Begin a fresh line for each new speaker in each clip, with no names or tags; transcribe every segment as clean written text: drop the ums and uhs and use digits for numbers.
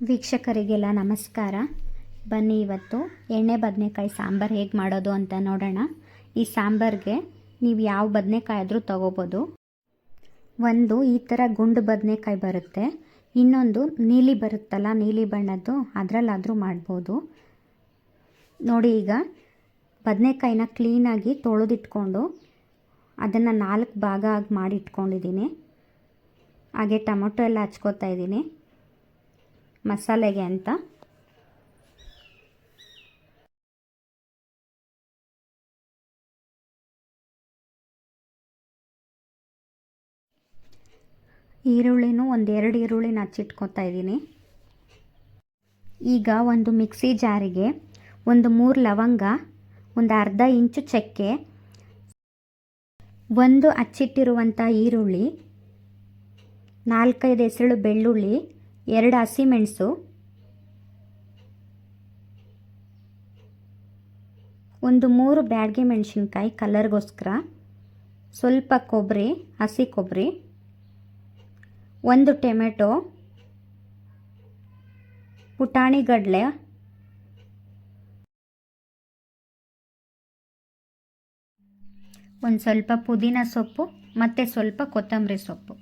ವೀಕ್ಷಕರಿಗೆಲ್ಲ ನಮಸ್ಕಾರ. ಬನ್ನಿ ಇವತ್ತು ಎಣ್ಣೆ ಬದನೆಕಾಯಿ ಸಾಂಬಾರು ಹೇಗೆ ಮಾಡೋದು ಅಂತ ನೋಡೋಣ. ಈ ಸಾಂಬಾರಿಗೆ ನೀವು ಯಾವ ಬದನೆಕಾಯಿ ಆದರೂ ತೊಗೋಬೋದು. ಒಂದು ಈ ಥರ ಗುಂಡು ಬದನೆಕಾಯಿ ಬರುತ್ತೆ, ಇನ್ನೊಂದು ನೀಲಿ ಬರುತ್ತಲ್ಲ, ನೀಲಿ ಬಣ್ಣದ್ದು, ಅದರಲ್ಲಾದರೂ ಮಾಡ್ಬೋದು. ನೋಡಿ, ಈಗ ಬದನೆಕಾಯಿನ ಕ್ಲೀನಾಗಿ ತೊಳೆದಿಟ್ಕೊಂಡು ಅದನ್ನು 4 ಭಾಗ ಆಗಿ ಮಾಡಿ ಇಟ್ಕೊಂಡಿದ್ದೀನಿ. ಹಾಗೆ ಟೊಮೊಟೊ ಎಲ್ಲ ಹಚ್ಕೋತಾ ಇದ್ದೀನಿ ಮಸಾಲೆಗೆ ಅಂತ. ಈರುಳ್ಳಿನೂ 1-2 ಈರುಳ್ಳಿನ ಹಚ್ಚಿಟ್ಕೊತಾ ಇದ್ದೀನಿ. ಈಗ ಒಂದು ಮಿಕ್ಸಿ ಜಾರಿಗೆ 3 ಲವಂಗ, ಒಂದು ಅರ್ಧ ಇಂಚು ಚಕ್ಕೆ, 1 ಹಚ್ಚಿಟ್ಟಿರುವಂಥ ಈರುಳ್ಳಿ, 4-5 ಎಸಳು ಬೆಳ್ಳುಳ್ಳಿ, 2 ಹಸಿಮೆಣಸು, 3 ಬ್ಯಾಡಗಿ ಮೆಣಸಿನ್ಕಾಯಿ ಕಲರ್ಗೋಸ್ಕರ, ಸ್ವಲ್ಪ ಕೊಬ್ಬರಿ, ಹಸಿ ಕೊಬ್ಬರಿ, 1 ಟೊಮೆಟೊ, ಪುಟಾಣಿ ಗಡ್ಲೆ, ಒಂದು ಸ್ವಲ್ಪ ಪುದೀನ ಸೊಪ್ಪು ಮತ್ತು ಸ್ವಲ್ಪ ಕೊತ್ತಂಬರಿ ಸೊಪ್ಪು,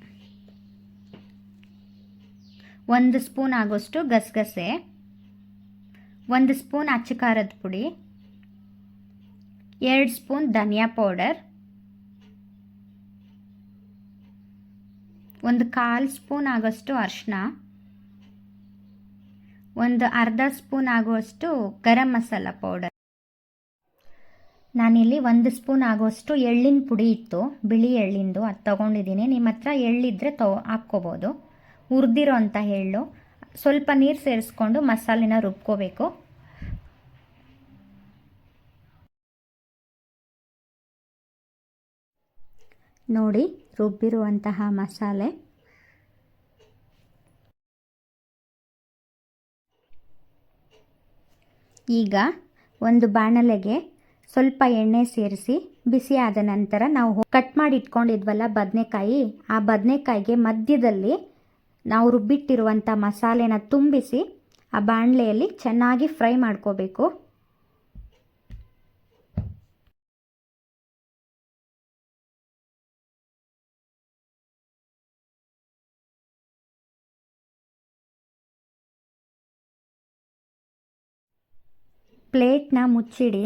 1 ಸ್ಪೂನ್ ಆಗೋಷ್ಟು ಗಸಗಸೆ, 1 ಸ್ಪೂನ್ ಅಚ್ಚ ಖಾರದ ಪುಡಿ, 2 ಸ್ಪೂನ್ ಧನಿಯಾ ಪೌಡರ್, 1/4 ಸ್ಪೂನ್ ಆಗೋಷ್ಟು ಅರಿಶಿನ, 1/2 ಸ್ಪೂನ್ ಆಗುವಷ್ಟು ಗರಂ ಮಸಾಲ ಪೌಡರ್. ನಾನಿಲ್ಲಿ 1 ಸ್ಪೂನ್ ಆಗುವಷ್ಟು ಎಳ್ಳಿನ ಪುಡಿ ಇತ್ತು, ಬಿಳಿ ಎಳ್ಳಿಂದು, ಅದು ತೊಗೊಂಡಿದ್ದೀನಿ. ನಿಮ್ಮ ಹತ್ರ ಎಳ್ಳಿದ್ರೆ ಹಾಕ್ಕೋಬೋದು. ಹುರಿದಿರೋ ಅಂಥ ಎಳ್ಳು. ಸ್ವಲ್ಪ ನೀರು ಸೇರಿಸ್ಕೊಂಡು ಮಸಾಲೆನ ರುಬ್ಕೋಬೇಕು. ನೋಡಿ, ರುಬ್ಬಿರುವಂತಹ ಮಸಾಲೆ. ಈಗ ಒಂದು ಬಾಣಲೆಗೆ ಸ್ವಲ್ಪ ಎಣ್ಣೆ ಸೇರಿಸಿ ಬಿಸಿ ಆದ ನಂತರ ನಾವು ಕಟ್ ಮಾಡಿ ಇಟ್ಕೊಂಡಿದ್ವಲ್ಲ ಬದನೆಕಾಯಿ, ಆ ಬದನೆಕಾಯಿಗೆ ಮಧ್ಯದಲ್ಲಿ ನಾವು ರುಬ್ಬಿಟ್ಟಿರುವಂಥ ಮಸಾಲೆನ ತುಂಬಿಸಿ ಆ ಬಾಣಲೆಯಲ್ಲಿ ಚೆನ್ನಾಗಿ ಫ್ರೈ ಮಾಡ್ಕೋಬೇಕು. ಪ್ಲೇಟ್ನ ಮುಚ್ಚಿಡಿ.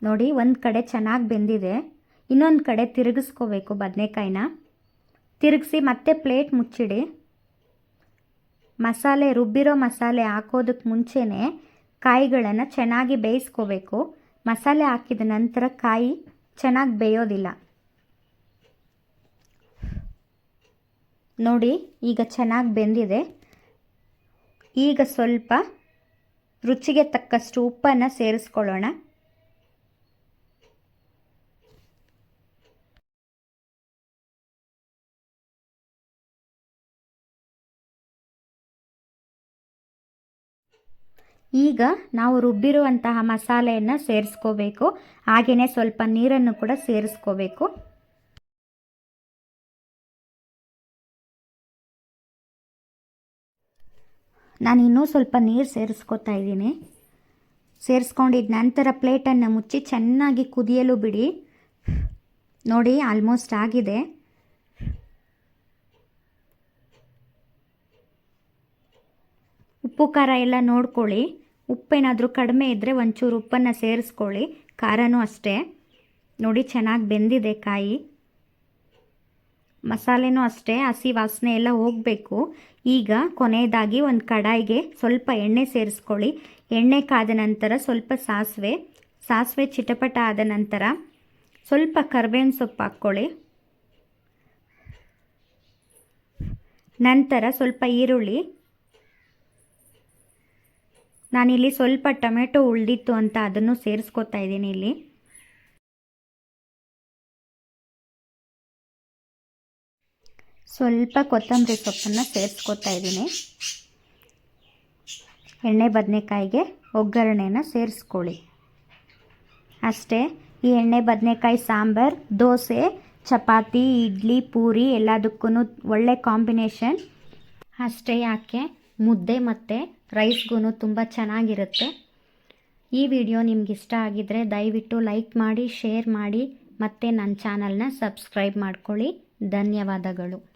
ನೋಡಿ, ಒಂದು ಕಡೆ ಚೆನ್ನಾಗಿ ಬೆಂದಿದೆ, ಇನ್ನೊಂದು ಕಡೆ ತಿರುಗಿಸ್ಕೋಬೇಕು ಬದನೆಕಾಯಿನ. ತಿರುಗಿಸಿ ಮತ್ತೆ ಪ್ಲೇಟ್ ಮುಚ್ಚಿಡಿ. ಮಸಾಲೆ, ರುಬ್ಬಿರೋ ಮಸಾಲೆ ಹಾಕೋದಕ್ಕೆ ಮುಂಚೆನೇ ಕಾಯಿಗಳನ್ನು ಚೆನ್ನಾಗಿ ಬೇಯಿಸ್ಕೋಬೇಕು. ಮಸಾಲೆ ಹಾಕಿದ ನಂತರ ಕಾಯಿ ಚೆನ್ನಾಗಿ ಬೇಯೋದಿಲ್ಲ. ನೋಡಿ, ಈಗ ಚೆನ್ನಾಗಿ ಬೆಂದಿದೆ. ಈಗ ಸ್ವಲ್ಪ ರುಚಿಗೆ ತಕ್ಕಷ್ಟು ಉಪ್ಪನ್ನು ಸೇರಿಸ್ಕೊಳ್ಳೋಣ. ಈಗ ನಾವು ರುಬ್ಬಿರುವಂತಹ ಮಸಾಲೆಯನ್ನು ಸೇರಿಸ್ಕೋಬೇಕು. ಹಾಗೆಯೇ ಸ್ವಲ್ಪ ನೀರನ್ನು ಕೂಡ ಸೇರಿಸ್ಕೋಬೇಕು. ನಾನು ಇನ್ನೂ ಸ್ವಲ್ಪ ನೀರು ಸೇರಿಸ್ಕೋತಾ ಇದ್ದೀನಿ. ಸೇರಿಸ್ಕೊಂಡಿದ್ದ ನಂತರ ಪ್ಲೇಟನ್ನು ಮುಚ್ಚಿ ಚೆನ್ನಾಗಿ ಕುದಿಯಲು ಬಿಡಿ. ನೋಡಿ, ಆಲ್ಮೋಸ್ಟ್ ಆಗಿದೆ. ಉಪ್ಪು ಖಾರ ಎಲ್ಲ ನೋಡ್ಕೊಳ್ಳಿ. ಉಪ್ಪೇನಾದರೂ ಕಡಿಮೆ ಇದ್ದರೆ ಒಂಚೂರು ಉಪ್ಪನ್ನು ಸೇರಿಸ್ಕೊಳ್ಳಿ. ಖಾರನೂ ಅಷ್ಟೇ. ನೋಡಿ, ಚೆನ್ನಾಗಿ ಬೆಂದಿದೆ ಕಾಯಿ. ಮಸಾಲೆನೂ ಅಷ್ಟೇ, ಹಸಿ ವಾಸನೆ ಎಲ್ಲ ಹೋಗಬೇಕು. ಈಗ ಕೊನೆಯದಾಗಿ ಒಂದು ಕಡಾಯಿಗೆ ಸ್ವಲ್ಪ ಎಣ್ಣೆ ಸೇರಿಸ್ಕೊಳ್ಳಿ. ಎಣ್ಣೆ ಕಾದ ನಂತರ ಸ್ವಲ್ಪ ಸಾಸಿವೆ ಚಿಟಪಟ ಆದ ನಂತರ ಸ್ವಲ್ಪ ಕರಿಬೇವಿನ ಸೊಪ್ಪು ಹಾಕ್ಕೊಳ್ಳಿ. ನಂತರ ಸ್ವಲ್ಪ ಈರುಳ್ಳಿ. ನಾನಿಲ್ಲಿ ಸ್ವಲ್ಪ ಟೊಮೆಟೊ ಉಳಿದಿತ್ತು ಅಂತ ಅದನ್ನು ಸೇರಿಸ್ಕೊತಾ ಇದ್ದೀನಿ. ಇಲ್ಲಿ ಸ್ವಲ್ಪ ಕೊತ್ತಂಬರಿ ಸೊಪ್ಪನ್ನು ಸೇರಿಸ್ಕೊತಾ ಇದ್ದೀನಿ. ಎಣ್ಣೆ ಬದನೆಕಾಯಿಗೆ ಒಗ್ಗರಣೆನ ಸೇರಿಸ್ಕೊಳ್ಳಿ. ಅಷ್ಟೇ. ಈ ಎಣ್ಣೆ ಬದನೆಕಾಯಿ ಸಾಂಬಾರು ದೋಸೆ, ಚಪಾತಿ, ಇಡ್ಲಿ, ಪೂರಿ ಎಲ್ಲದಕ್ಕೂ ಒಳ್ಳೆ ಕಾಂಬಿನೇಷನ್. ಅಷ್ಟೇ ಯಾಕೆ ಮುದ್ದೆ ಮತ್ತು ರೈಸ್ಗೂ ತುಂಬ ಚೆನ್ನಾಗಿರುತ್ತೆ. ಈ ವಿಡಿಯೋ ನಿಮ್ಗೆ ಇಷ್ಟ ಆಗಿದ್ದರೆ ದಯವಿಟ್ಟು ಲೈಕ್ ಮಾಡಿ, ಶೇರ್ ಮಾಡಿ ಮತ್ತು ನನ್ನ ಚಾನಲ್ನ ಸಬ್ಸ್ಕ್ರೈಬ್ ಮಾಡ್ಕೊಳ್ಳಿ. ಧನ್ಯವಾದಗಳು.